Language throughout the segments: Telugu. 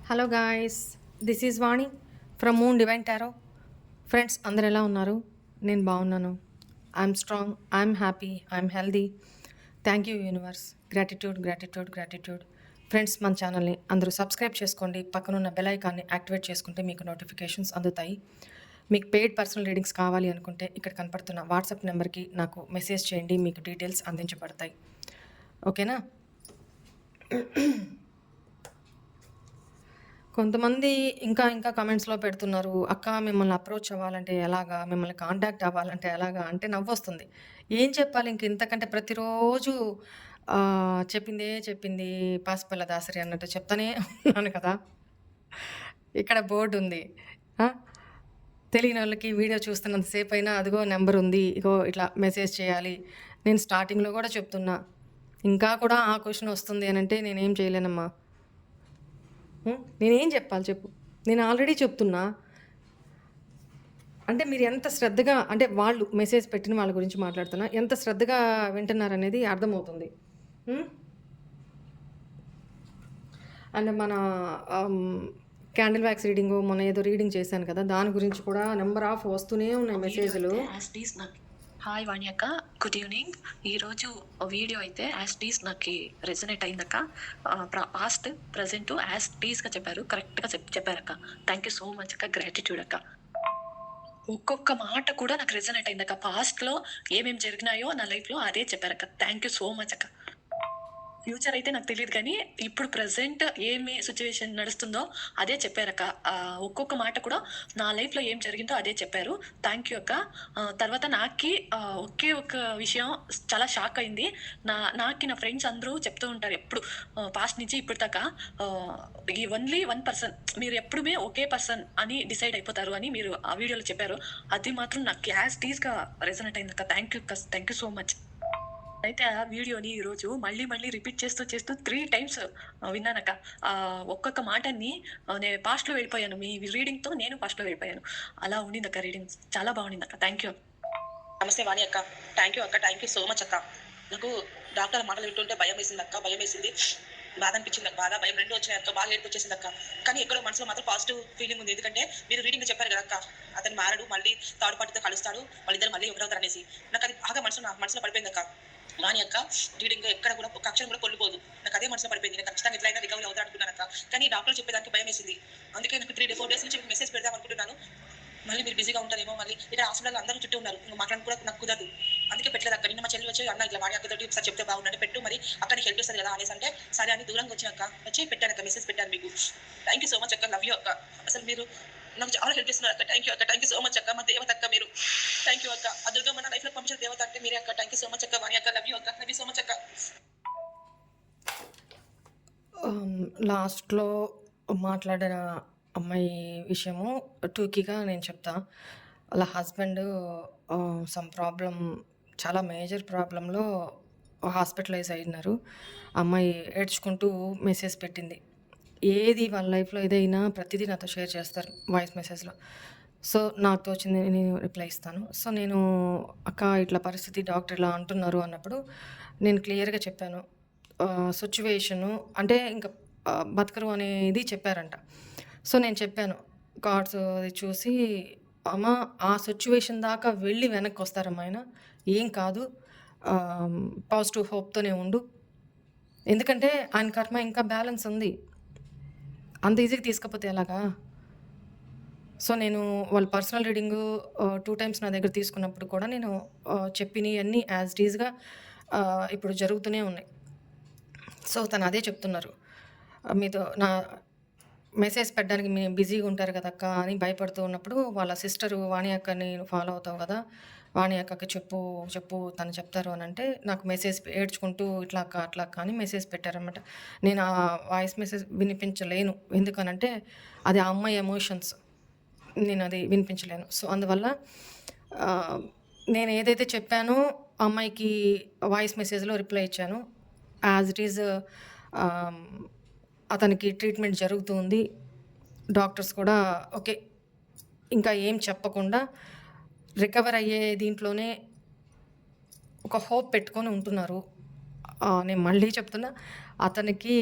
Hello guys, this is Vani from moon divine tarot. Friends అందరు ఎలా ఉన్నారు? నేను బాగున్నాను. I'm strong, I'm happy, I'm healthy. Thank you universe. Gratitude gratitude gratitude. Friends, మన ఛానల్ని అందరూ సబ్స్క్రైబ్ చేసుకోండి. పక్కనున్న బెల్ ఐకాన్ని యాక్టివేట్ చేసుకుంటే మీకు నోటిఫికేషన్స్ అందుతాయి. మీకు పెయిడ్ పర్సనల్ రీడింగ్స్ కావాలి అనుకుంటే ఇక్కడ కనపడుతున్న వాట్సాప్ నెంబర్కి నాకు మెసేజ్ చేయండి. మీకు డీటెయిల్స్ అందించబడతాయి. ఓకేనా? కొంతమంది ఇంకా ఇంకా కమెంట్స్‌లో పెడుతున్నారు. "అక్క మిమ్మల్ని అప్రోచ్ అవ్వాలంటే ఎలాగా? మిమ్మల్ని కాంటాక్ట్ అవ్వాలంటే ఎలాగా?" అంటే నవ్వొస్తుంది. ఏం చెప్పాలి ఇంక ఇంతకంటే ప్రతిరోజు చెప్పిందే చెప్పింది పాసిపల్ల దాసరి అన్నట్టు చెప్తానే ఉన్నాను కదా! ఇక్కడ బోర్డుంది. ఆ! తెలియనోళ్ళకి వీడియో చూస్తున్నంత సేపయినా అదిగో నంబరుంది. ఇగో ఇట్లా మెసేజ్ చేయాలి. నేను స్టార్టింగ్‌లో గూడా చెప్తున్నా. ఇంకా కూడా ఆ క్వెషన్ వస్తుంది అనంటే నేనేం చేయలేనమ్మా. నేనేం చెప్పాలి చెప్పు? నేను ఆల్రెడీ చెప్తున్నా. అంటే మీరు ఎంత శ్రద్ధగా అంటే వాళ్ళు మెసేజ్ పెట్టిన వాళ్ళ గురించి మాట్లాడుతున్నా. ఎంత శ్రద్ధగా వింటున్నారనేది అర్థమవుతుంది. హ్మ్. అండ్ మన ఆహ్, క్యాండిల్ వ్యాక్స్ రీడింగు మొన్న ఏదో రీడింగ్ చేశాను కదా! దాని గురించి కూడా నంబర్ ఆఫ్ వస్తూనే ఉన్నాయి మెసేజులు. హాయ్ వాణి అక్క, గుడ్ ఈవినింగ్. ఈరోజు వీడియో అయితే యాజ్ టీస్ నాకు రెజనేట్ అయిందక్క. పాస్ట్ ప్రజెంట్ యాజ్ టీస్గా చెప్పారు, కరెక్ట్గా చెప్పారక్క. థ్యాంక్ యూ సో మచ్ అక్క, గ్రాటిట్యూడ్ అక్క. ఒక్కొక్క మాట కూడా నాకు రెజనేట్ అయిందక్క. పాస్ట్లో ఏమేమి జరిగినాయో నా లైఫ్లో అదే చెప్పారక్క. థ్యాంక్ యూ సో మచ్ అక్క. ఫ్యూచర్ అయితే నాకు తెలియదు కానీ ఇప్పుడు ప్రజెంట్ ఏమి సిచ్యువేషన్ నడుస్తుందో అదే చెప్పారక్క. ఒక్కొక్క మాట కూడా నా లైఫ్లో ఏం జరిగిందో అదే చెప్పారు. థ్యాంక్ యూ అక్క. తర్వాత నాకి ఒకే ఒక విషయం చాలా షాక్ అయింది. నా ఫ్రెండ్స్ అందరూ చెప్తూ ఉంటారు ఎప్పుడు, పాస్ట్ నుంచి ఇప్పుడు దాకా, ఈ ఓన్లీ వన్ పర్సన్, మీరు ఎప్పుడుమే ఒకే పర్సన్ అని డిసైడ్ అయిపోతారు అని మీరు ఆ వీడియోలో చెప్పారు. అది మాత్రం నాకు యాజ్ టీస్గా రెజనేట్ అయింది అక్క. Thank you so much. అయితే ఆ వీడియోని ఈరోజు మళ్ళీ రిపీట్ చేస్తూ 3 టైమ్స్ విన్నానక్క. ఒక్కొక్క మాటని నేను పాస్ట్‌లో వెళ్ళిపోయాను. మీ రీడింగ్‌తో నేను పాస్ట్‌లో వెళ్ళిపోయాను. అలా ఉండిందక్క రీడింగ్. చాలా బాగుండిందక్క. Thank you. నమస్తే వాణి అక్క. థ్యాంక్ యూ అక్క. థ్యాంక్ యూ సో మచ్ అక్క. నాకు డాక్టర్ మాటలు వింటుంటే భయమేసిందక్క. భయమేసింది. బాధ అనిపించింది. బాధ, భయం 2 వచ్చినాయి అక్క. బాగా ఏడుపొచ్చేసిందక్క. కానీ ఎక్కడో మనసులో మాత్రం పాజిటివ్ ఫీలింగ్ ఉంది. ఎందుకంటే మీరు రీడింగ్‌లో చెప్పారు కదా అక్క, అతను మారడు, మళ్ళీ థర్డ్ పార్టీతో కలుస్తాడు, వాళ్ళిద్దరు మళ్ళీ ఒకటవుతారనేసి. నాకది బాగా నా మనసులో పడిపోయిందక్క. వాణి అక్క రీడింగ్ ఎక్కడ కూడా ఒక అక్షరం కూడా పొల్లిపోదు. నాకు అదే మనసులో పడిపోయింది. నేను ఖచ్చితంగా ఎట్లయినా రికవరీ అవుతా అనుకున్నానక్క. కానీ డాక్టర్లు చెప్పేదానికి భయమేసింది. అందుకే నాకు 4 డేస్ నుంచి మెసేజ్ పెడదాం అనుకుంటున్నాను. మళ్ళీ మీరు బిజీగా ఉంటారేమో, మళ్ళీ ఇక్కడ హాస్పిటల్ అందరూ చుట్టూ ఉన్నారు, ఇంకా మాట్లాడడం కూడా నాకు కుదరదు. అందుకే పెట్టలేదు అక్క. నిన్న మా చెల్లి వచ్చి, అన్న ఇట్లా వాణి అక్కతోటి ఒకసారి చెప్తే బాగుందంటే పెట్టు, మరి అక్కడికి హెల్ప్ చేస్తుంది కదా అనేసి అంటే సరే అని దూరంగా వచ్చినాక వచ్చి పెట్టాను అక్క. మెసేజ్ పెట్టాను మీకు. థ్యాంక్ యూ సో మచ్ అక్క. లవ్ యూ అక్క. అసలు మీరు నాకు చాలా హెల్ప్ చేస్తున్నారు అక్క. థ్యాంక్ యూ అక్క. థ్యాంక్ యూ సో మచ్ అక్క. మా దేవత అక్క మీరు. థ్యాంక్ యూ అక్క. ఆ దుర్గమ్మ నా లైఫ్ లో పంపించిన దేవత అంటే మీరే అక్క. థ్యాంక్ యూ సో మచ్ అక్క. వాణి అక్క లవ్ యూ అక్క. లవ్ యూ సో మచ్ అక్క. లాస్ట్‌లో మాట్లాడిన అమ్మాయి విషయము టూకీగా నేను చెప్తా. వాళ్ళ హస్బెండ్ సమ్ ప్రాబ్లమ్, చాలా మేజర్ ప్రాబ్లమ్‌లో హాస్పిటలైజ్ అయినారు. అమ్మాయి ఏడ్చుకుంటూ మెసేజ్ పెట్టింది. ఏది వాళ్ళ లైఫ్‌లో ఏదైనా ప్రతిదీ నాతో షేర్ చేస్తారు వాయిస్ మెసేజ్‌లో. సో, నాకు తోచింది నేను రిప్లై ఇస్తాను. సో, నేను "అక్క ఇట్లా పరిస్థితి, డాక్టర్ ఇలా అంటున్నారు" అన్నప్పుడు నేను క్లియర్‌గా చెప్పాను. సిట్యుయేషను అంటే ఇంక బతకరు అనేది చెప్పారంట. సో, నేను చెప్పాను. కార్డ్స్ అది చూసి, "అమ్మ ఆ సిట్యుయేషన్ దాకా వెళ్ళి వెనక్కొస్తారమ్మా ఆయన. ఏం కాదు. ఆహ్, పాజిటివ్ హోప్‌తోనే ఉండు. ఎందుకంటే ఆయన కర్మ ఇంకా బ్యాలెన్స్ ఉంది. అంత ఈజీగా తీసుకపోతే ఎలాగా?" సో, నేను వాళ్ళ పర్సనల్ రీడింగు 2 టైమ్స్ నా దగ్గర తీసుకున్నప్పుడు కూడా నేను చెప్పినయన్నీ యాజ్ ఇట్ ఈస్‌గా ఇప్పుడు జరుగుతూనే ఉన్నాయి. సో, తను అదే చెప్తున్నారు. మీతో నా మెసేజ్ పెట్టడానికి బిజీగా ఉంటారు కదక్కా అని భయపడుతూ ఉన్నప్పుడు వాళ్ళ సిస్టరు వాణి అక్కని ఫాలో అవుతావు కదా! వాణి అక్కకి చెప్పు, చెప్పు తను చెప్తారు అనంటే నాకు మెసేజ్ ఏడ్చుకుంటూ ఇట్లా అక్క, అట్లా అక్క అని మెసేజ్ పెట్టారనమాట. నేను ఆ వాయిస్ మెసేజ్ వినిపించలేను. ఎందుకనంటే అది ఆ అమ్మాయి ఎమోషన్స్. నేనది వినిపించలేను. సో, అందువల్ల ఆహ్, నేను ఏదైతే చెప్పానో ఆ అమ్మాయికి వాయిస్ మెసేజ్‌లో రిప్లై ఇచ్చాను. యాజ్ ఇట్ ఈజ్ ఆహ్, అతనికి ట్రీట్మెంట్ జరుగుతూ ఉంది. డాక్టర్స్ కూడా ఓకే. ఇంకా ఏం చెప్పకుండా రికవర్ అయ్యే దీంట్లోనే ఒక హోప్ పెట్టుకొని ఉంటున్నారు. నేను మళ్ళీ చెప్తున్నా, అతనికి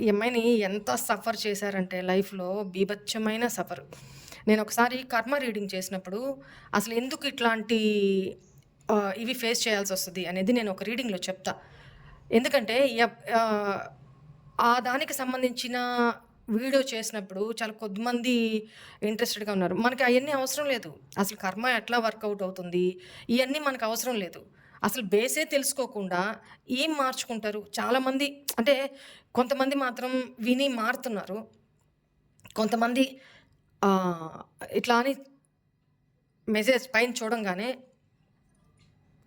ఈ అమ్మాయిని ఎంత సఫర్ చేశారంటే లైఫ్‌లో బీభత్సమైన సఫర్. నేనొకసారి కర్మ రీడింగ్ చేసినప్పుడు అసలు ఎందుకు ఇట్లాంటి ఇవి ఫేస్ చేయాల్సొస్తది అనేది నేను ఒక రీడింగ్‌లో చెప్తా. ఎందుకంటే ఆ దానికి సంబంధించిన వీడియో చేసినప్పుడు చాలా కొద్దిమంది ఇంట్రెస్టెడ్‌గా ఉన్నారు. మనకి అయన్నీ అవసరం లేదు. అసలు కర్మ ఎట్లా వర్కౌట్ అవుతుంది, ఇయన్నీ మనకు అవసరం లేదు. అసలు బేసే తెలుసుకోకుండా ఏం మార్చుకుంటారు? చాలామంది అంటే కొంతమంది మాత్రం విని మారుతున్నారు. కొంతమంది ఆహ్, ఇట్లా అని మెసేజ్ పైన చూడంగానే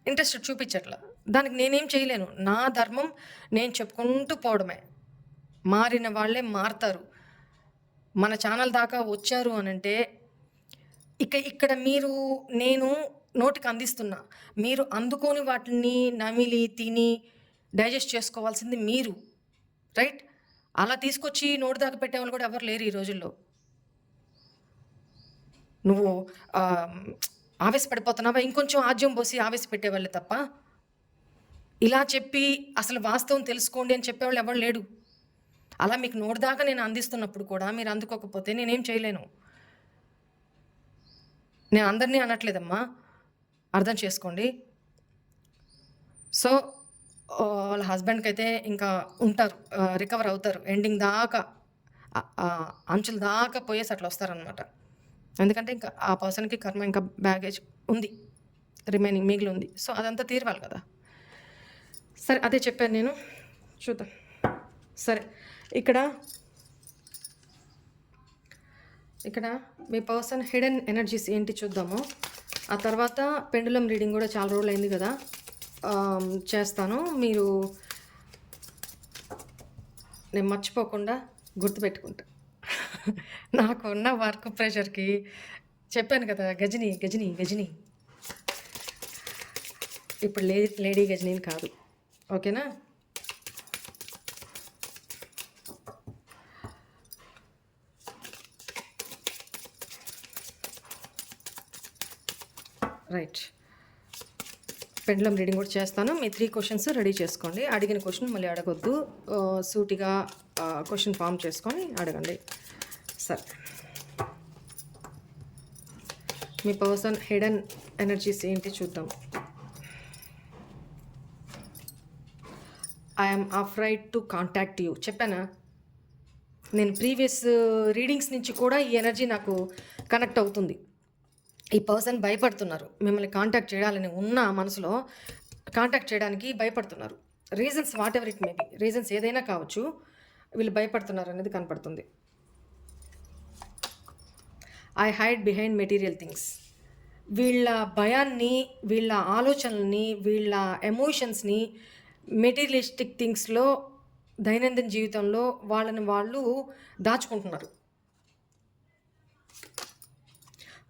ఇంట్రెస్ట్ చూపించట్ల. దానికి నేనేం చేయలేను. నా ధర్మం నేను చెప్పుకుంటూ పోవడమే. మారిన వాళ్ళే మారతారు. మన ఛానల్ దాకా వచ్చారు అనంటే ఇక్కడ నేను నోటికి అందిస్తున్నా. మీరు అందుకోని వాటిని నమిలి, తిని డైజెస్ట్ చేసుకోవాల్సింది మీరు. రైట్? అలా తీసుకొచ్చి నోటి దాకా పెట్టేవాళ్ళు కూడా ఎవరు లేరు ఈ రోజుల్లో. నువ్వు ఆహ్, ఆవేశపడిపోతున్నావా? ఇంకొంచెం ఆజ్యం పోసి ఆవేశపెట్టేవాళ్ళే తప్ప, ఇలా చెప్పి అసలు వాస్తవం తెలుసుకోండి అని చెప్పేవాళ్ళు ఎవరు లేడు. అలా మీకు నోటి దాకా నేను అందిస్తున్నప్పుడు కూడా మీరు అందుకోకపోతే నేనేం చేయలేను. నేను అందరినీ అనట్లేదమ్మా. అర్థం చేసుకోండి. సో, వాళ్ళ హస్బెండ్‌కైతే ఇంకా ఉంటారు. రికవర్ అవుతారు. ఎండింగ్ దాకా అంచుల దాకా పోయేసి అట్లా వస్తారనమాట. ఎందుకంటే ఇంకా ఆ పర్సన్‌కి కర్మ ఇంకా బ్యాగేజ్ ఉంది. రిమైనింగ్ మిగిలి ఉంది. సో, అదంతా తీరవాలి కదా! సరే అదే చెప్పాను నేను. చూద్దాం. సరే ఇక్కడ మీ పర్సన్ హిడెన్ ఎనర్జీస్ ఏంటి చూద్దాము. ఆ తర్వాత పెండులం రీడింగ్ కూడా చాలా రోజులైంది కదా, చేస్తాను. నేను మర్చిపోకుండా గుర్తుపెట్టుకుంటా. నాకున్న వర్క్ ప్రెషర్‌కి చెప్పాను కదా, గజిని ఇప్పుడు లేడీ గజినీని కాదు. ఓకేనా? రైట్. పెండులం రీడింగ్ కూడా చేస్తాను. మీ 3 క్వశ్చన్స్ రెడీ చేసుకోండి. అడిగిన క్వశ్చన్ మళ్ళీ అడగొద్దు. సూటిగా క్వశ్చన్ ఫామ్ చేసుకొని అడగండి. సరే, మీ పర్సన్ హిడెన్ ఎనర్జీస్ ఏంటి చూద్దాం. I'm afraid to contact you చెప్పానా? నేను ప్రీవియస్ రీడింగ్స్ నుంచి కూడా ఈ ఎనర్జీ నాకు కనెక్ట్ అవుతుంది. ఈ పర్సన్ భయపడుతున్నారు. మిమ్మల్ని కాంటాక్ట్ చేయాలని ఉన్న మనసులో కాంటాక్ట్ చేయడానికి భయపడుతున్నారు. Reasons what ever it may be, reasons ఏదైనా కావచ్చు, వీళ్ళు భయపడుతున్నారు అనేది కనపడుతుంది. I hide behind material things. వీళ్ళ భయాన్ని, వీళ్ళ ఆలోచనల్ని, వీళ్ళ ఎమోషన్స్ని మెటీరియలిస్టిక్ థింగ్స్లో దైనందిన జీవితంలో వాళ్ళని వాళ్ళు దాచుకుంటున్నారు.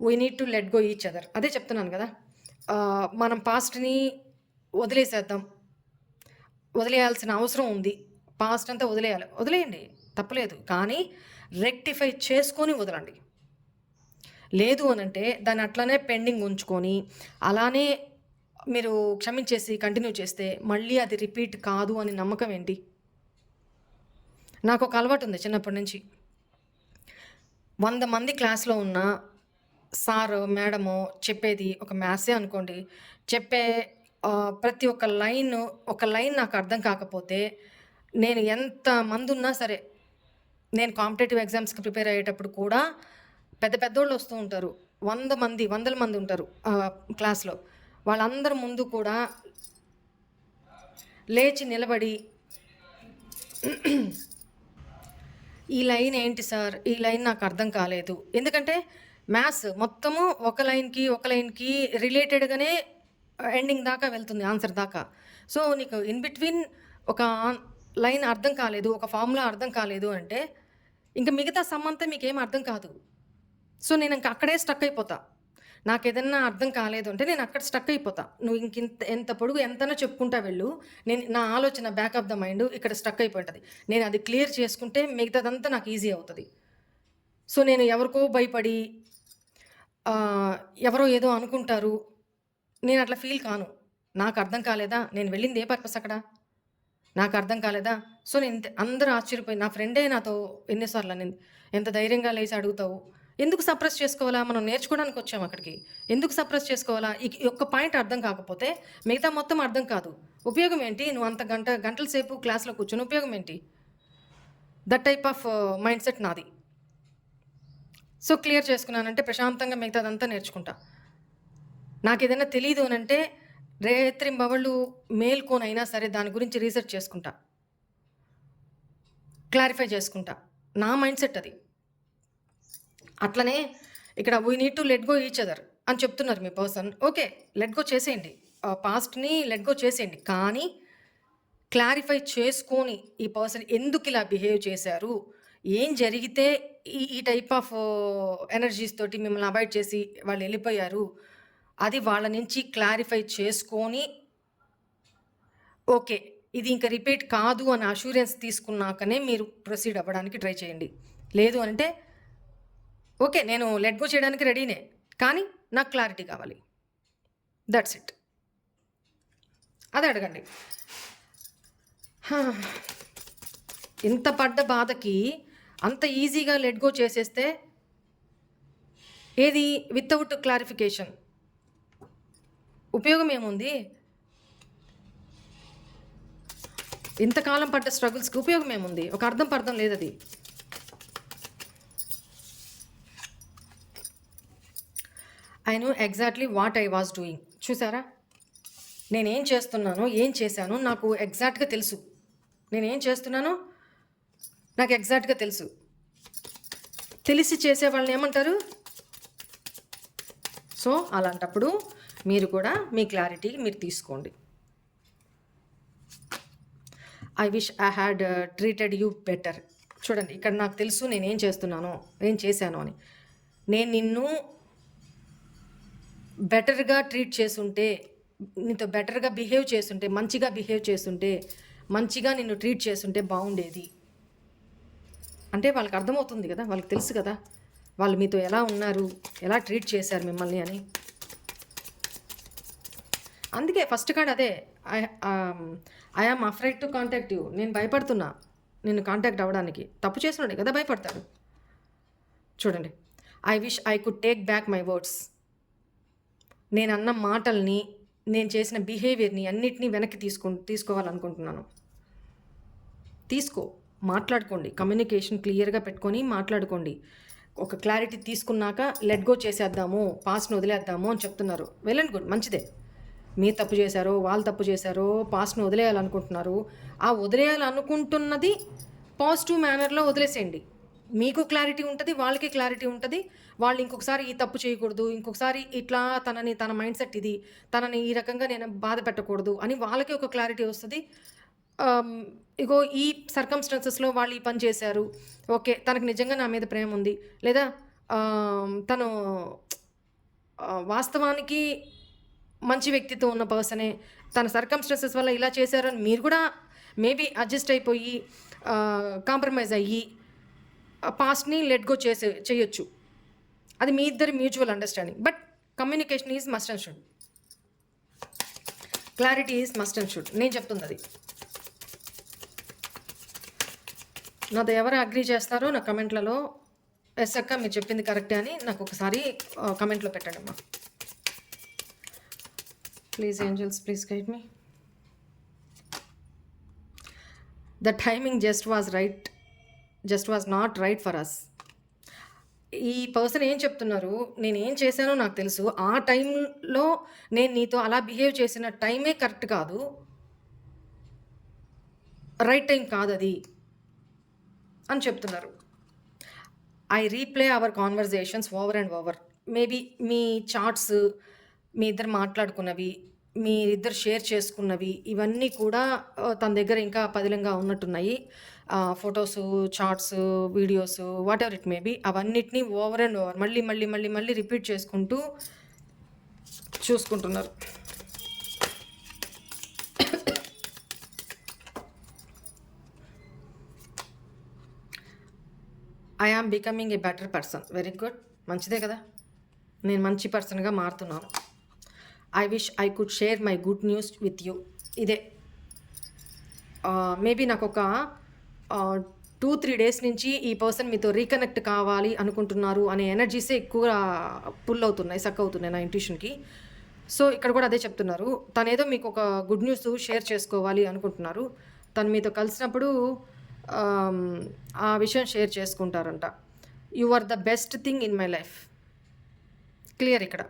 We need to let go each other. అదే చెప్తున్నాను కదా, మనం పాస్ట్ని వదిలేయాల్సిన అవసరం ఉంది. పాస్ట్ అంతా వదిలేయండి, తప్పలేదు. కానీ రెక్టిఫై చేసుకొని వదలండి. లేదు అనంటే దాన్ని అట్లానే పెండింగ్ ఉంచుకొని అలానే మీరు క్షమించేసి కంటిన్యూ చేస్తే మళ్ళీ అది రిపీట్ కాదు అని నమ్మకం ఏంటి? నాకు ఒక అలవాటు ఉంది చిన్నప్పటి నుంచి. 100 మంది క్లాస్లో ఉన్న సారు, మేడము చెప్పేది ఒక మ్యాథ్సే అనుకోండి, చెప్పే ప్రతి ఒక్క లైన్ నాకు అర్థం కాకపోతే నేను ఎంతమంది ఉన్నా సరే, నేను కాంపిటేటివ్ ఎగ్జామ్స్కి ప్రిపేర్ అయ్యేటప్పుడు కూడా పెద్దోళ్ళు వస్తూ ఉంటారు. 100 మంది ఉంటారు క్లాస్లో. వాళ్ళందరి ముందు కూడా లేచి నిలబడి ఈ లైన్ ఏంటి సార్, ఈ లైన్ నాకు అర్థం కాలేదు. ఎందుకంటే మ్యాథ్స్ మొత్తము ఒక లైన్కి రిలేటెడ్గానే ఎండింగ్ దాకా వెళ్తుంది, ఆన్సర్ దాకా. సో నీకు ఇన్ బిట్వీన్ ఒక లైన్ అర్థం కాలేదు, ఒక ఫార్ములా అర్థం కాలేదు అంటే ఇంకా మిగతా సమ్ అంతా మీకేం అర్థం కాదు. సో నేను ఇంకా అక్కడే స్టక్ అయిపోతా. నాకు ఏదన్నా అర్థం కాలేదు అంటే నేను అక్కడ స్టక్ అయిపోతా. నువ్వు ఎంత పొడుగు ఎంతనో చెప్పుకుంటా వెళ్ళు, నేను నా ఆలోచన బ్యాక్ ఆఫ్ ద మైండ్ ఇక్కడ స్టక్ అయిపోతుంది. నేను అది క్లియర్ చేసుకుంటే మిగతాదంతా నాకు ఈజీ అవుతుంది. సో నేను ఎవరికో భయపడి ఎవరో ఏదో అనుకుంటారు, నేను అట్లా ఫీల్ కాను. నాకు అర్థం కాలేదా, నేను వెళ్ళింది ఏ పర్పస్ అక్కడ? నాకు అర్థం కాలేదా? సో, నేను అందరూ ఆశ్చర్యపోయి నా ఫ్రెండే నాతో ఎన్ని సార్లు అనింది. "ఎంత ధైర్యంగా లేచి అడుగుతావు? ఎందుకు సప్రెస్ చేసుకోవాలా? మనం నేర్చుకోవడానికి వచ్చాం అక్కడికి. ఎందుకు సప్రెస్ చేసుకోవాలా? ఈ ఒక్క పాయింట్ అర్థం కాకపోతే మిగతా మొత్తం అర్థం కాదు. ఉపయోగం ఏంటి? నువ్వు అంత గంటల సేపు క్లాస్‌లో కూర్చొని ఉపయోగం ఏంటి?" That type of mind set నాది. సో, క్లియర్ చేసుకున్నానంటే ప్రశాంతంగా మిగతాదంతా నేర్చుకుంటా. నాకేదైనా తెలీదు అనంటే రేత్రింబవళ్ళు మేల్కోనైనా సరే దాని గురించి రీసెర్చ్ చేసుకుంటా. క్లారిఫై చేసుకుంటా. నా మైండ్ సెట్ అది. అట్లనే ఇక్కడ we need to let go each other అని చెప్తున్నారు మీ పర్సన్. ఓకే. లెట్ గో చేసేయండి. పాస్ట్‌ని లెట్ గో చేసేయండి. కానీ క్లారిఫై చేసుకొని ఈ పర్సన్ ఎందుకిలా బిహేవ్ చేశారు? ఏం జరిగితే ఈ టైప్ ఆఫ్ ఎనర్జీస్ తోటి మిమ్మల్ని అవాయిడ్ చేసి వాళ్ళెళ్ళిపోయారు? అది వాళ్ళ నుంచి క్లారిఫై చేసుకొని, ఓకే. ఇది ఇంక రిపీట్ కాదు అని అష్యూరెన్స్ తీసుకున్నాకనే మీరు ప్రొసీడ్ అవ్వడానికి ట్రై చేయండి. లేదు అనంటే ఓకే. నేను లెట్ గో చేయడానికి రెడీనే. కానీ నాకు క్లారిటీ కావాలి. That's it. అదే అడగండి. ఇంత పడ్డ బాధకి అంత ఈజీగా లెట్ గో చేసేస్తే ఏది వితౌట్ క్లారిఫికేషన్ ఉపయోగం ఏముంది? ఇంతకాలం పడ్డ స్ట్రగుల్స్‌కి ఉపయోగం ఏముంది? ఒక అర్థం పర్థం లేదది. I know exactly what I was doing. చూసారా? నేనేం చేస్తున్నానో, ఏం చేశానో నాకు ఎగ్జాక్ట్‌గా తెలుసు. నేనేం చేస్తున్నానో నాకు ఎగ్జాక్ట్‌గా తెలుసు. తెలిసి చేసే వాళ్ళని ఏమంటారు? సో, అలాంటప్పుడు మీరు కూడా మీ క్లారిటీ మీరు తీసుకోండి. I wish I had treated you better. చూడండి, ఇక్కడ నాకు తెలుసు నేనేం చేస్తున్నానో, ఏం చేశాను అని. నేను నిన్ను బెటర్‌గా ట్రీట్ చేసుంటే, నీతో బెటర్‌గా బిహేవ్ చేసుంటే, మంచిగా బిహేవ్ చేసుంటే, మంచిగా నిన్ను ట్రీట్ చేసుంటే బాగుండేది. అంటే వాళ్ళకి అర్థమవుతుంది కదా, వాళ్ళకి తెలుసు కదా వాళ్ళు మీతో ఎలా ఉన్నారు, ఎలా ట్రీట్ చేశారు మిమ్మల్ని అని. అందుకే ఫస్ట్ కార్డ్ అదే, I am afraid to contact you. నేను భయపడుతున్నా నిన్ను కాంటాక్ట్ అవ్వడానికి. తప్పు చేసినాడే కదా భయపడతాడు. చూడండి, I wish I could take back my words. నేను అన్న మాటల్ని, నేను చేసిన బిహేవియర్ని అన్నిటినీ వెనక్కి తీసుకోవాలనుకుంటున్నాను. మాట్లాడుకోండి. కమ్యూనికేషన్ క్లియర్గా పెట్టుకొని మాట్లాడుకోండి. ఒక క్లారిటీ తీసుకున్నాక లెట్ గో చేసేద్దాము, పాస్ట్ని వదిలేద్దాము అని చెప్తున్నారు. వెల్ అండ్ గుడ్, మంచిదే. మీరు తప్పు చేశారో, వాళ్ళు తప్పు చేశారో, పాస్ట్ని వదిలేయాలనుకుంటున్నారు. ఆ వదిలేయాలనుకుంటున్నది పాజిటివ్ మేనర్లో వదిలేసేయండి. మీకు క్లారిటీ ఉంటుంది, వాళ్ళకి క్లారిటీ ఉంటుంది. వాళ్ళు ఇంకొకసారి ఈ తప్పు చేయకూడదు, ఇంకొకసారి ఇట్లా తన మైండ్ సెట్ ఇది, తనని ఈ రకంగా నేను బాధ పెట్టకూడదు అని వాళ్ళకి ఒక క్లారిటీ వస్తుంది. ఇగో ఈ సర్కమ్స్టాన్సెస్లో వాళ్ళు ఈ పని చేశారు, ఓకే తనకు నిజంగా నా మీద ప్రేమ ఉంది, లేదా తను వాస్తవానికి మంచి వ్యక్తిత్వం ఉన్న పర్సనే, తన సర్కమ్స్టాన్సెస్ వల్ల ఇలా చేశారని మీరు కూడా మేబీ అడ్జస్ట్ అయిపోయి కాంప్రమైజ్ అయ్యి పాస్ట్ని లెట్ గో చేయొచ్చు. అది మీ ఇద్దరి mutual understanding. But communication is must and should, clarity is must and should. నేను చెప్తుంది అది. నాతో ఎవరు అగ్రీ చేస్తారో నా కమెంట్లలో ఎస్ అక్క మీరు చెప్పింది కరెక్టే అని నాకు ఒకసారి కమెంట్లో పెట్టండి అమ్మా. Please angels, please guide me. The timing just was not right for us. ఈ పర్సన్ ఏం చెప్తున్నారు, నేను ఏం చేశానో నాకు తెలుసు, ఆ టైంలో నేను నీతో అలా బిహేవ్ చేసిన టైమే కరెక్ట్ కాదు, రైట్ టైం కాదు అది అని చెప్తున్నారు. I replay our conversations over and over. Maybe మీ చాట్స్, మీ ఇద్దరు మాట్లాడుకున్నవి, మీరిద్దరు షేర్ చేసుకున్నవి, ఇవన్నీ కూడా తన దగ్గర ఇంకా పదిలంగా ఉన్నట్టున్నాయి. Photos, chats, videos, whatever it maybe, అవన్నిటినీ ఓవర్ అండ్ ఓవర్ మళ్ళీ మళ్ళీ మళ్ళీ మళ్ళీ రిపీట్ చేసుకుంటూ చూసుకుంటున్నారు. I am becoming a better person. Very good, మంచిదే కదా, నేను మంచి పర్సన్గా మారుతున్నాను. I wish I could share my good news with you. ఇదే మేబీ నాకొక 2-3 డేస్ నుంచి ఈ పర్సన్ మీతో రీకనెక్ట్ కావాలి అనుకుంటున్నారు అనే ఎనర్జీసే ఎక్కువ పుల్ అవుతున్నాయి, సక్ అవుతున్నాయి నా ఇంట్యూషన్‌కి. సో, ఇక్కడ కూడా అదే చెప్తున్నారు. తనేదో మీకు ఒక గుడ్ న్యూస్ షేర్ చేసుకోవాలి అనుకుంటున్నారు. తను మీతో కలిసినప్పుడు ఆహ్, ఆ విషయం షేర్ చేసుకుంటారంట. You are the best thing in my life. Clear ఇక్కడ.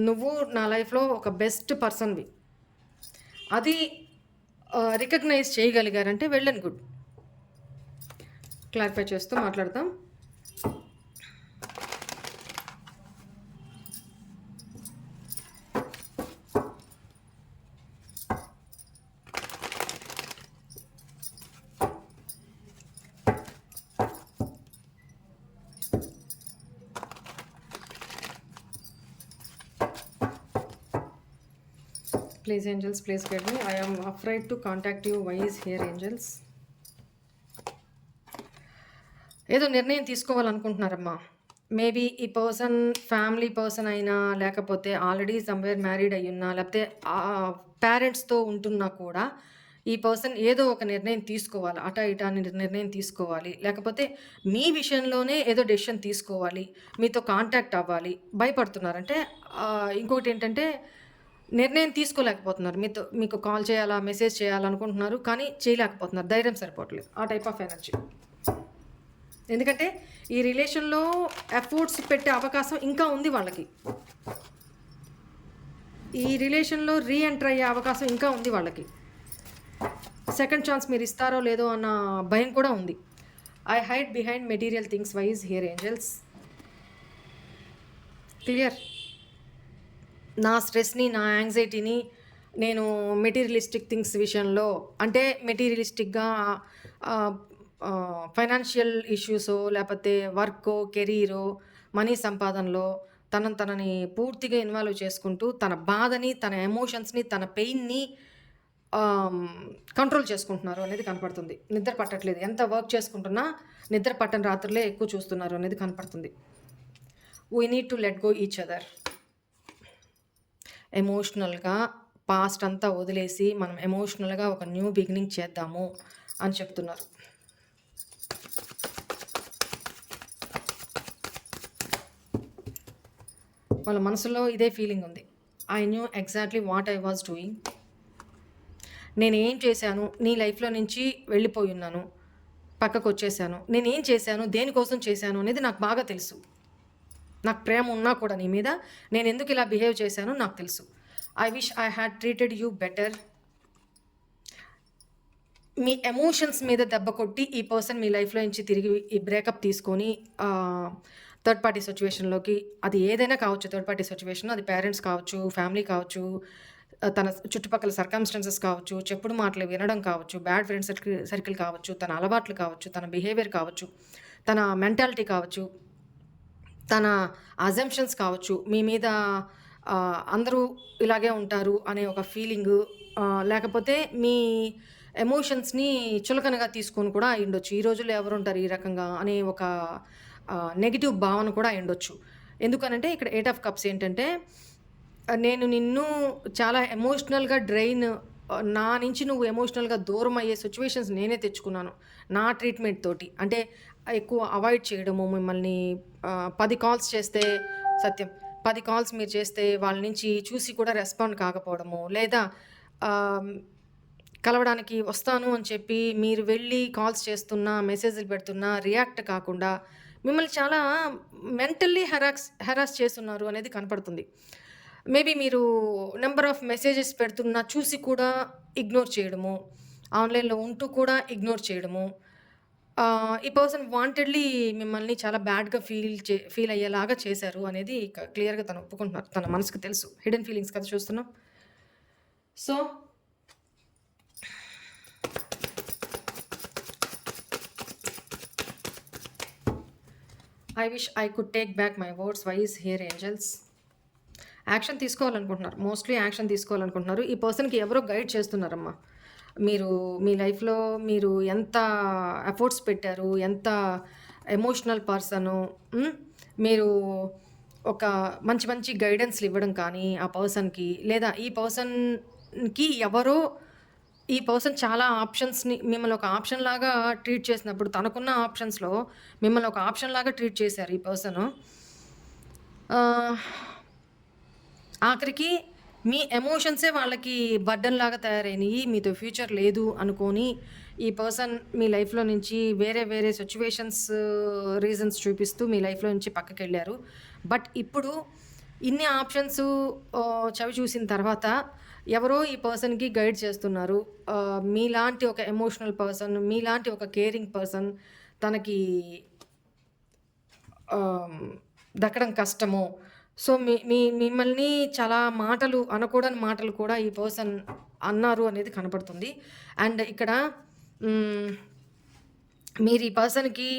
నువ్వు నా లైఫ్‌లో ఒక బెస్ట్ పర్సన్‌వి. అది రికగ్నైజ్ చేయగలిగారంటే వెల్ అండ్ గుడ్. క్లారిఫై చేస్తూ మాట్లాడతాం. Please angels, please guide me. I am afraid to contact you. Why is here angels? ఏదో నిర్ణయం తీసుకోవాలనుకుంటున్నారమ్మా. మేబీ ఈ పర్సన్ ఫ్యామిలీ పర్సన్ అయినా, లేకపోతే ఆల్రెడీ సమ్‌వేర్ మ్యారీడ్ అయ్యున్నా, లేకపోతే పేరెంట్స్‌తో ఉంటున్నా కూడా ఈ పర్సన్ ఏదో ఒక నిర్ణయం తీసుకోవాలి. అటా ఇటా అని నిర్ణయం తీసుకోవాలి. లేకపోతే మీ విషయంలోనే ఏదో డెసిషన్ తీసుకోవాలి. మీతో కాంటాక్ట్ అవ్వాలి. భయపడుతున్నారంటే ఇంకోటేంటంటే నిర్ణయం తీసుకోలేకపోతున్నారు. మీకు కాల్ చేయాలా, మెసేజ్ చేయాలనుకుంటున్నారు. కానీ చేయలేకపోతున్నారు. ధైర్యం సరిపోవట్లేదు. ఆ టైప్ ఆఫ్ ఎనర్జీ. ఎందుకంటే ఈ రిలేషన్‌లో ఎఫర్ట్స్ పెట్టే అవకాశం ఇంకా ఉంది వాళ్ళకి. ఈ రిలేషన్‌లో ఎంటర్ అయ్యే అవకాశం ఇంకా ఉంది వాళ్ళకి. సెకండ్ ఛాన్స్ మీరు ఇస్తారో లేదో అన్న భయం కూడా ఉంది. I hide behind material things. Why is here angels? Clear. నా స్ట్రెస్‌ని, నా యాంగ్జైటీని నేను మెటీరియలిస్టిక్ థింగ్స్ విషయంలో, అంటే మెటీరియలిస్టిక్‌గా ఫైనాన్షియల్ ఇష్యూసో, లేకపోతే వర్కో, కెరీరో, మనీ సంపాదనలో తనని పూర్తిగా ఇన్వాల్వ్ చేసుకుంటూ తన బాధని, తన ఎమోషన్స్‌ని, తన పెయిన్‌ని కంట్రోల్ చేసుకుంటున్నారు అనేది కనపడుతుంది. నిద్ర పట్టట్లేదు. ఎంత వర్క్ చేసుకుంటున్నా నిద్ర పట్టని రాత్రులే ఎక్కువ చూస్తున్నారు అనేది కనపడుతుంది. We need to let go each other. ఎమోషనల్‌గా పాస్ట్ అంతా వదిలేసి మనం ఎమోషనల్‌గా ఒక న్యూ బిగినింగ్ చేద్దాము అని చెప్తున్నారు. వాళ్ళ మనసులో ఇదే ఫీలింగ్ ఉంది. I knew exactly what I was doing. నేనేం చేశాను, నీ లైఫ్లో నుంచి వెళ్ళిపోయి ఉన్నాను, పక్కకు వచ్చేసాను. నేనేం చేశాను, దేనికోసం చేశాను అనేది నాకు బాగా తెలుసు. నాకు ప్రేమ ఉన్నా కూడా నీ మీద నేను ఎందుకు ఇలా బిహేవ్ చేశానో నాకు తెలుసు. I wish I had treated you better. Me emotions మీద దెబ్బ కొట్టి ఈ పర్సన్ మీ లైఫ్లో నుంచి తిరిగి ఈ బ్రేకప్ తీసుకొని థర్డ్ పార్టీ సిచ్యువేషన్లోకి, అది ఏదైనా కావచ్చు, థర్డ్ పార్టీ సిచ్యువేషన్, అది పేరెంట్స్ కావచ్చు, ఫ్యామిలీ కావచ్చు, తన చుట్టుపక్కల సర్కమ్స్టాన్సెస్ కావచ్చు, చెప్పుడు మాటలు వినడం కావచ్చు, బ్యాడ్ ఫ్రెండ్ సర్కిల్ కావచ్చు, తన అలవాట్లు కావచ్చు, తన బిహేవియర్ కావచ్చు, తన మెంటాలిటీ కావచ్చు, తన అజంప్షన్స్ కావచ్చు, మీ మీద అందరూ ఇలాగే ఉంటారు అనే ఒక ఫీలింగు, లేకపోతే మీ ఎమోషన్స్‌ని చులకనగా తీసుకొని కూడా అయ్యుండొచ్చు. ఈ రోజుల్లో ఎవరుంటారు ఈ రకంగా అనే ఒక నెగెటివ్ భావన కూడా అయ్యుండొచ్చు. ఎందుకనంటే ఇక్కడ 8 ఆఫ్ కప్స్ ఏంటంటే, నేను నిన్ను చాలా ఎమోషనల్‌గా నా నుంచి నువ్వు ఎమోషనల్‌గా దూరం అయ్యే సిచ్యువేషన్స్ నేనే తెచ్చుకున్నాను నా ట్రీట్మెంట్ తోటి. అంటే ఎక్కువ అవాయిడ్ చేయడము, మిమ్మల్ని 10 కాల్స్ చేస్తే 10 కాల్స్ మీరు చేస్తే వాళ్ళ నుంచి చూసి కూడా రెస్పాండ్ కాకపోవడము, లేదా కలవడానికి వస్తాను అని చెప్పి మీరు వెళ్ళి కాల్స్ చేస్తున్నా, మెసేజ్‌లు పెడుతున్నా రియాక్ట్ కాకుండా మిమ్మల్ని చాలా మెంటల్లీ హెరాస్ చేస్తున్నారు అనేది కనపడుతుంది. మేబీ మీరు నెంబర్ ఆఫ్ మెసేజెస్ పెడుతున్నా చూసి కూడా ఇగ్నోర్ చేయడము, ఆన్‌లైన్‌లో ఉంటూ కూడా ఇగ్నోర్ చేయడము. ఈ పర్సన్ వాంటెడ్‌లీ మిమ్మల్ని చాలా బ్యాడ్‌గా ఫీల్ అయ్యేలాగా చేశారు అనేది క్లియర్‌గా తను ఒప్పుకుంటున్నారు. తన మనసుకు తెలుసు. హిడెన్ ఫీలింగ్స్ కదా చూస్తున్నాం. So I wish I could take back my words. Why is here angels? Action తీసుకోవాలనుకుంటున్నారు. మోస్ట్లీ యాక్షన్ తీసుకోవాలనుకుంటున్నారు. ఈ పర్సన్‌కి ఎవరో గైడ్ చేస్తున్నారమ్మా. మీరు మీ లైఫ్లో మీరు ఎంత ఎఫర్ట్స్ పెట్టారు, ఎంత ఎమోషనల్ పర్సను, మీరు ఒక మంచి గైడెన్స్‌లు ఇవ్వడం కానీ ఆ పర్సన్‌కి, లేదా ఈ పర్సన్‌కి ఎవరో ఈ పర్సన్ చాలా ఆప్షన్స్‌ని మిమ్మల్ని ఒక ఆప్షన్ లాగా ట్రీట్ చేసినప్పుడు తనకున్న ఆప్షన్స్‌లో మిమ్మల్ని ఒక ఆప్షన్ లాగా ట్రీట్ చేశారు ఈ పర్సను. ఆహ్, ఆఖరికి మీ ఎమోషన్సే వాళ్ళకి బర్డెన్ లాగా తయారైనయి. మీతో ఫ్యూచర్ లేదు అనుకోని ఈ పర్సన్ మీ లైఫ్‌లో నుంచి వేరే వేరే సిట్యుయేషన్స్, రీజన్స్ చూపిస్తూ మీ లైఫ్‌లో నుంచి పక్కకెళ్లారు. బట్ ఇప్పుడు ఇన్ని ఆప్షన్స్ చవి చూసిన తర్వాత ఎవరో ఈ పర్సన్‌కి గైడ్ చేస్తున్నారు. మీలాంటి ఒక ఎమోషనల్ పర్సన్, మీలాంటి ఒక కేరింగ్ పర్సన్ తనకి ఆహ్, దక్కడం కష్టము. సో, మీ మీ మిమ్మల్ని చాలా మాటలు అనకూడని మాటలు కూడా ఈ పర్సన్ అన్నారు అనేది కనపడుతుంది. అండ్ ఇక్కడ హ్మ్, మీరు ఈ పర్సన్‌కి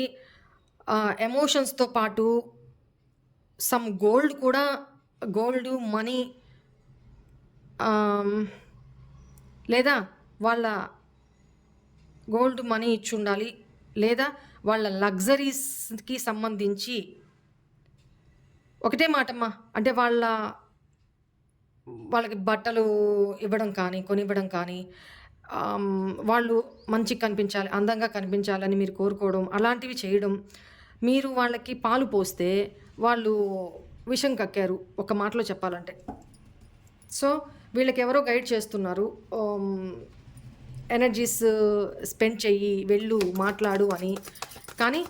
ఎమోషన్స్‌తో పాటు సమ్ గోల్డ్ కూడా గోల్డు, మనీ ఆహ్, లేదా వాళ్ళ గోల్డ్, మనీ ఇచ్చుండాలి. లేదా వాళ్ళ లగ్జరీస్‌కి సంబంధించి ఒకటే మాటమ్మా. అంటే వాళ్ళకి బట్టలు ఇవ్వడం కానీ, కొనివ్వడం కానీ, వాళ్ళు మంచిగా కనిపించాలి, అందంగా కనిపించాలని మీరు కోరుకోవడం, అలాంటివి చేయడం. మీరు వాళ్ళకి పాలు పోస్తే వాళ్ళు విషం కక్కారు ఒక మాటలో చెప్పాలంటే. సో, వీళ్ళకెవరో గైడ్ చేస్తున్నారు. ఎనర్జీస్ స్పెండ్ చెయ్యి, వెళ్ళు, మాట్లాడు అని. కానీ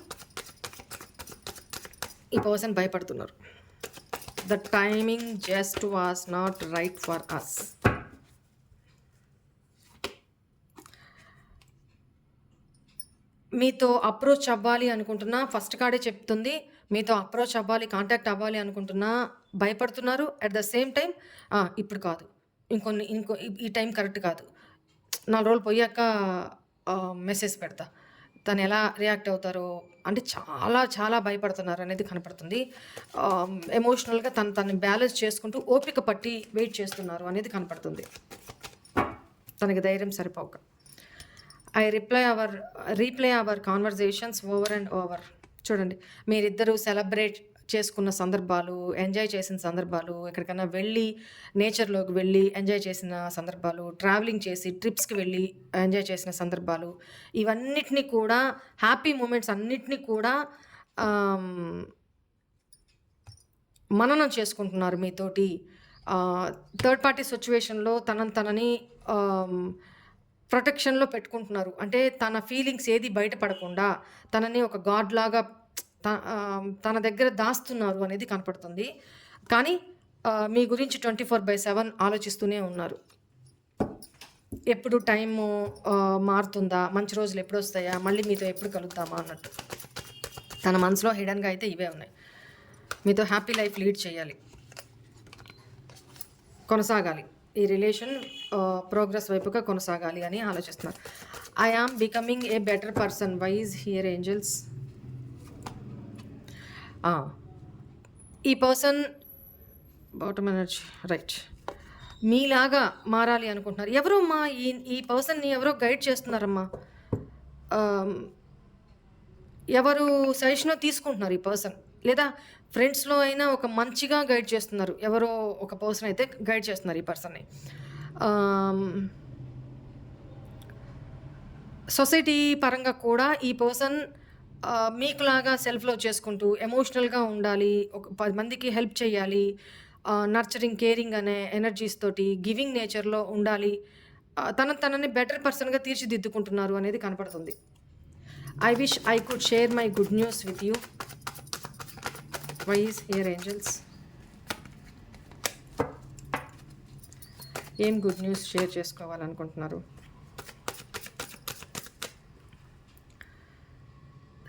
ఈ పర్సన్ భయపడుతున్నారు. The timing just was not right for us. మీతో అప్రోచ్ అవ్వాలి అనుకుంటున్నా, ఫస్ట్ కార్డే చెప్తుంది. మీతో అప్రోచ్ అవ్వాలి, కాంటాక్ట్ అవ్వాలి అనుకుంటున్నా భయపడుతున్నారు. అట్ ద సేమ్ టైమ్ ఇప్పుడు కాదు, ఈ టైం కరెక్ట్ కాదు. 4 రోజులు పోయాక మెసేజ్ పెడతా. తను ఎలా రియాక్ట్ అవుతారో అంటే చాలా చాలా భయపడుతున్నారు అనేది కనపడుతుంది. ఎమోషనల్‌గా తనని బ్యాలెన్స్ చేసుకుంటూ ఓపిక పట్టి వెయిట్ చేస్తున్నారు అనేది కనపడుతుంది. తనకి ధైర్యం సరిపోక. Replay our conversations over and over. చూడండి, మీరిద్దరూ సెలబ్రేట్ చేసుకున్న సందర్భాలు, ఎంజాయ్ చేసిన సందర్భాలు, ఎక్కడికైనా వెళ్ళి నేచర్‌లోకి వెళ్ళి ఎంజాయ్ చేసిన సందర్భాలు, ట్రావెలింగ్ చేసి ట్రిప్స్‌కి వెళ్ళి ఎంజాయ్ చేసిన సందర్భాలు, ఇవన్నిటిని కూడా హ్యాపీ మూమెంట్స్ అన్నిటిని కూడా మననం చేసుకుంటున్నారు మీతోటి. థర్డ్ పార్టీ సిట్యుయేషన్‌లో తనని ప్రొటెక్షన్‌లో పెట్టుకుంటున్నారు. అంటే తన ఫీలింగ్స్ ఏది బయటపడకుండా తనని ఒక గాడ్ లాగా తన దగ్గర దాస్తున్నారు అనేది కనపడుతుంది. కానీ మీ గురించి 24/7 ఆలోచిస్తూనే ఉన్నారు. ఎప్పుడు టైము మారుతుందా? మంచి రోజులు ఎప్పుడొస్తాయా? మళ్ళీ మీతో ఎప్పుడు కలుద్దామా అన్నట్టు. తన మనసులో హిడెన్‌గా అయితే ఇవే ఉన్నాయి. మీతో హ్యాపీ లైఫ్ లీడ్ చేయాలి, కొనసాగాలి. ఈ రిలేషన్ ప్రోగ్రెస్ వైపుగా కొనసాగాలి అని ఆలోచిస్తున్నారు. I am becoming a better person. Why is here angels? ఈ పర్సన్ బాటమ్ ఎనర్జీ రైట్. మీలాగా మారాలి అనుకుంటున్నారు. ఎవరో అమ్మా ఈ పర్సన్ని ఎవరో గైడ్ చేస్తున్నారమ్మా. ఎవరు సజెషనో తీసుకుంటున్నారు ఈ పర్సన్. లేదా ఫ్రెండ్స్‌లో అయినా ఒక మంచిగా గైడ్ చేస్తున్నారు. ఎవరో ఒక పర్సన్ అయితే గైడ్ చేస్తున్నారు ఈ పర్సన్‌ని. సొసైటీ పరంగా కూడా ఈ పర్సన్ మీకులాగా సెల్ఫ్ లవ్ చేసుకుంటూ ఎమోషనల్‌గా ఉండాలి, ఒక 10 మందికి హెల్ప్ చేయాలి, నర్చరింగ్, కేరింగ్ అనే ఎనర్జీస్ తోటి గివింగ్ నేచర్‌లో ఉండాలి. తనని బెటర్ పర్సన్‌గా తీర్చిదిద్దుకుంటున్నారు అనేది కనపడుతుంది. I wish I could share my good news with you. Why is here angels? ఏం గుడ్ న్యూస్ షేర్ చేసుకోవాలనుకుంటున్నారు?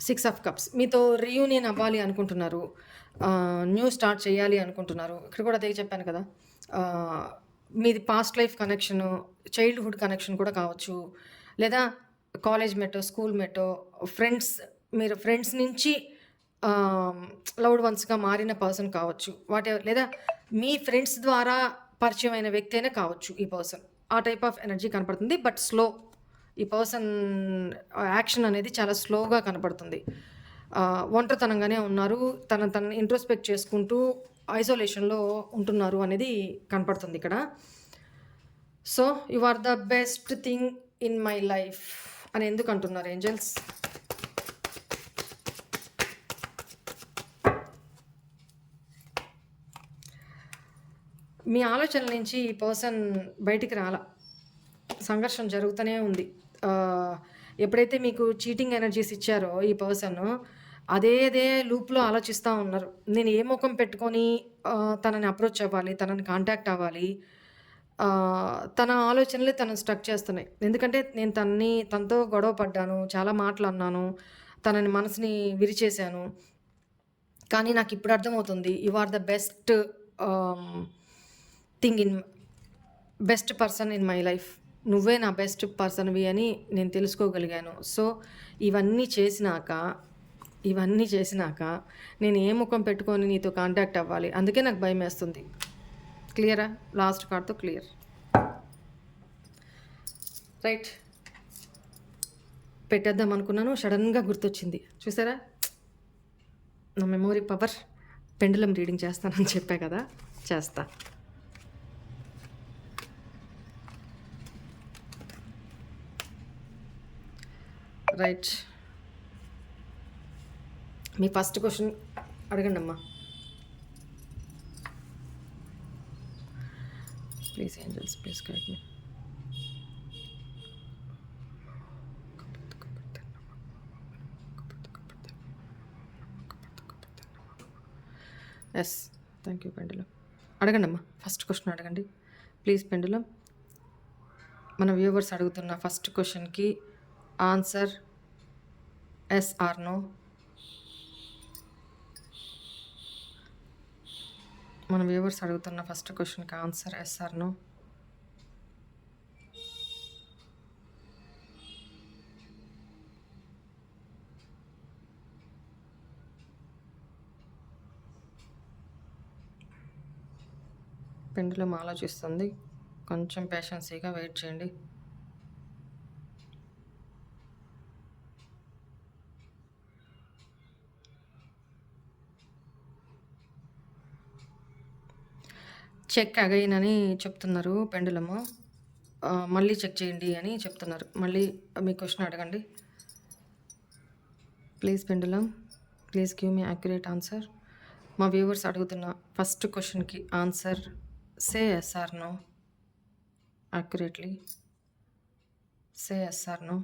6 ఆఫ్ కప్స్. మీతో రీయూనియన్ అవ్వాలి అనుకుంటున్నారు, న్యూ స్టార్ట్ చేయాలి అనుకుంటున్నారు. ఇక్కడ కూడా అదే చెప్పాను కదా. మీది past life connection, childhood connection కూడా కావచ్చు. లేదా కాలేజ్ మేటో, స్కూల్ మేటో, మీరు ఫ్రెండ్స్ నుంచి లవ్డ్ వన్స్‌గా మారిన పర్సన్ కావచ్చు. లేదా మీ ఫ్రెండ్స్ ద్వారా పరిచయం అయిన వ్యక్తి అయినా కావచ్చు ఈ పర్సన్. ఆ టైప్ ఆఫ్ ఎనర్జీ కనపడుతుంది. But slow. ఈ పర్సన్ యాక్షన్ అనేది చాలా స్లోగా కనపడుతుంది. ఒంటరితనంగానే ఉన్నారు. తనని ఇంట్రోస్పెక్ట్ చేసుకుంటూ ఐసోలేషన్‌లో ఉంటున్నారు అనేది కనపడుతుంది ఇక్కడ. So you are the best thing in my life అని ఎందుకు అంటున్నారు ఏంజల్స్? మీ ఆలోచనల నుంచి ఈ పర్సన్ బయటికి రాలా, సంఘర్షణ జరుగుతూనే ఉంది. ఎప్పుడైతే మీకు చీటింగ్ ఎనర్జీస్ ఇచ్చారో ఈ పర్సన్ అదే లూప్లో ఆలోచిస్తూ ఉన్నారు. నేను ఏ ముఖం పెట్టుకొని తనని అప్రోచ్ అవ్వాలి, తనని కాంటాక్ట్ అవ్వాలి, తన ఆలోచనలే తనని స్ట్రక్ చేస్తున్నాయి. ఎందుకంటే నేను తనతో గొడవ పడ్డాను, చాలా మాటలు అన్నాను, తనని మనసుని విరిచేశాను. కానీ నాకు ఇప్పుడు అర్థమవుతుంది, you are the best best person in my life. నువ్వే నా బెస్ట్ పర్సన్వి అని నేను తెలుసుకోగలిగాను. సో ఇవన్నీ చేసినాక నేను ఏ ముఖం పెట్టుకొని నీతో కాంటాక్ట్ అవ్వాలి? అందుకే నాకు భయం వేస్తుంది. క్లియరా? Last కార్డ్తో clear. రైట్, పెట్టేద్దాం అనుకున్నాను, సడన్గా గుర్తొచ్చింది. చూసారా నా మెమొరీ పవర్. పెండులం రీడింగ్ చేస్తానని చెప్పా కదా, చేస్తా. రైట్, మీ ఫస్ట్ క్వశ్చన్ అడగండి అమ్మా. Please angels, please guide me. Yes, thank you pendulum. అడగండి అమ్మా, ఫస్ట్ క్వశ్చన్ అడగండి ప్లీజ్ పెండులం. మన వ్యూవర్స్ అడుగుతున్న ఫస్ట్ క్వశ్చన్కి ఆన్సర్ ఎస్ ఆర్ నో. మన వ్యూవర్స్ అడుగుతున్న ఫస్ట్ క్వశ్చన్కి answer yes or no. Pendulum ఆలోచిస్తుంది, కొంచెం పేషెన్సీగా వెయిట్ చేయండి. చెక్ అగైన్ అని చెప్తున్నారు పెండులము. మళ్ళీ చెక్ చేయండి అని చెప్తున్నారు. మళ్ళీ మీ క్వశ్చన్ అడగండి please pendulum. Please give me accurate answer. మా వ్యూవర్స్ అడుగుతున్న ఫస్ట్ క్వశ్చన్కి answer say yes or no. Accurately say yes or no.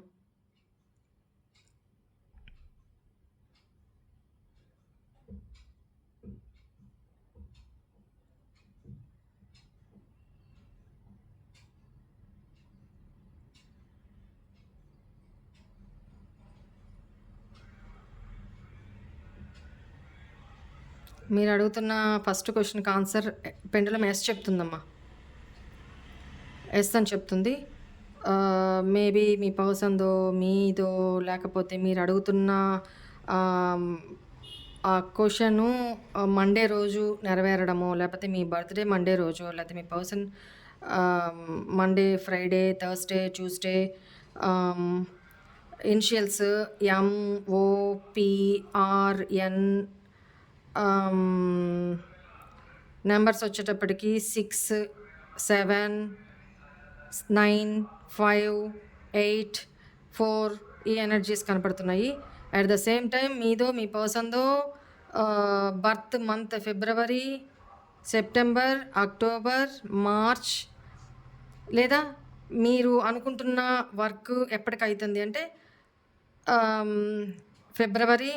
మీరు అడుగుతున్న ఫస్ట్ క్వశ్చన్కి ఆన్సర్ పెండులం ఎస్ చెప్తుందమ్మా, ఎస్ అని చెప్తుంది. మేబీ మీ పర్సన్దో మీదో లేకపోతే మీరు అడుగుతున్న ఆ క్వశ్చను మండే రోజు నెరవేరడమో, లేకపోతే మీ బర్త్డే మండే రోజు, లేకపోతే మీ person Monday, Friday, Thursday, Tuesday, initials MOPRN, numbers వచ్చేటప్పటికి 6, 7, 9, 5, 8, 4 ఈ ఎనర్జీస్ కనపడుతున్నాయి. అట్ ద సేమ్ టైం మీదో మీ పర్సన్దో బర్త్ మంత్ ఫిబ్రవరి, సెప్టెంబర్, అక్టోబర్, మార్చ్, లేదా మీరు అనుకుంటున్న వర్క్ ఎప్పటికవుతుంది అంటే ఫిబ్రవరి,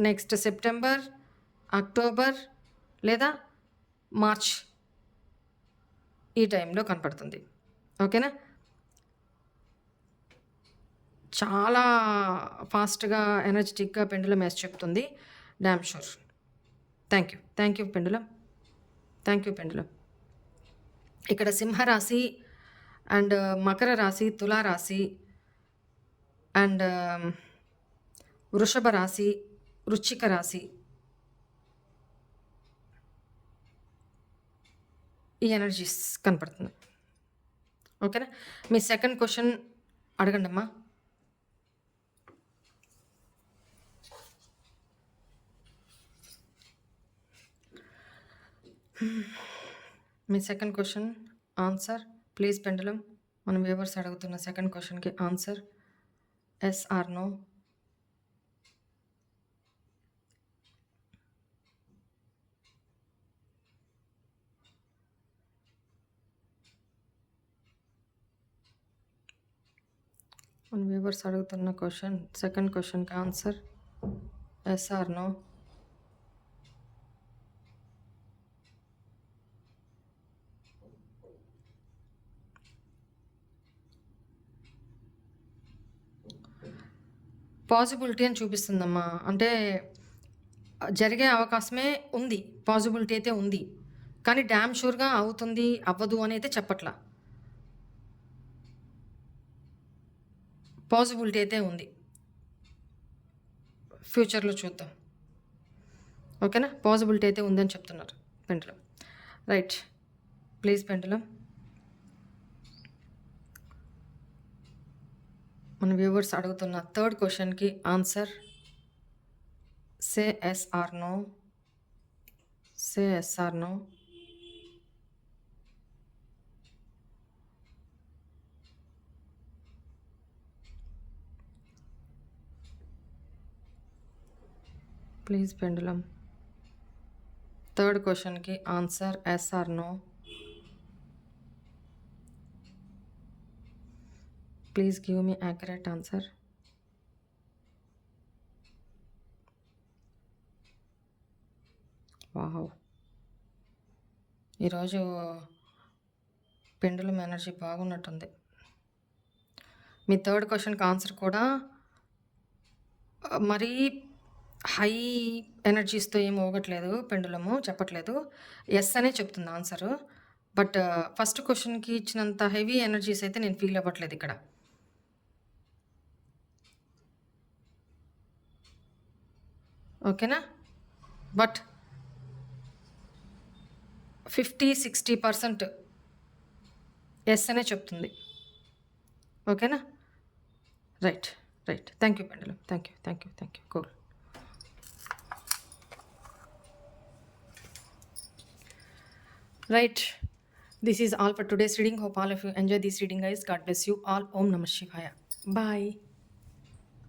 నెక్స్ట్ సెప్టెంబర్, అక్టోబర్ లేదా మార్చ్ ఈ టైంలో కనపడుతుంది. ఓకేనా? చాలా ఫాస్ట్గా ఎనర్జెటిక్గా పెండులం మెస్ చెప్తుంది. Damn sure. Thank you pendulum. ఇక్కడ సింహరాశి అండ్ మకర రాశి, తులారాశి అండ్ వృషభ రాశి, వృశ్చిక రాశి ఈ ఎనర్జీస్ కనపడుతుంది. ఓకేనా? మీ సెకండ్ క్వశ్చన్ అడగండి అమ్మా. మీ second question answer please pendulum మన వ్యూవర్స్ అడుగుతున్న సెకండ్ క్వశ్చన్కి ఆన్సర్ ఎస్ ఆర్ నో. మన వ్యూవర్స్ అడుగుతున్న క్వశ్చన్ సెకండ్ క్వశ్చన్కి answer yes or no. Possibility అని చూపిస్తుందమ్మా. అంటే జరిగే అవకాశమే ఉంది, పాసిబిలిటీ అయితే ఉంది, కానీ డ్యామ్ షూర్గా అవుతుంది అవ్వదు అని అయితే చెప్పట్లా. పాసిబిలిటీ అయితే ఉంది, ఫ్యూచర్లో చూద్దాం. ఓకేనా, పాసిబిలిటీ అయితే ఉందని చెప్తున్నారు పెండలం. రైట్, ప్లీజ్ పెండలం మన వ్యూవర్స్ అడుగుతున్న థర్డ్ క్వశ్చన్కి answer say yes or no. Say yes or no. Please pendulum third క్వశ్చన్కి answer yes or no. Please give me accurate answer. Wow, ఈరోజు పెండులం ఎనర్జీ బాగున్నట్టుంది. మీ థర్డ్ క్వశ్చన్కి ఆన్సర్ కూడా మరీ హై ఎనర్జీస్తో ఏం ఊగట్లేదు, పెండులము చెప్పట్లేదు, ఎస్ అనే చెప్తుంది ఆన్సరు. బట్ ఫస్ట్ క్వశ్చన్కి ఇచ్చినంత హెవీ ఎనర్జీస్ అయితే నేను ఫీల్ అవ్వట్లేదు ఇక్కడ. ఓకేనా, బట్ 50-60% ఎస్ అనే చెప్తుంది. ఓకేనా, రైట్ రైట్. థ్యాంక్ యూ పెండలం, thank you thank you thank you. Cool. Right, this is all for today's reading. Hope all of you enjoy this reading, guys. God bless you all. Om Namah Shivaya. Bye.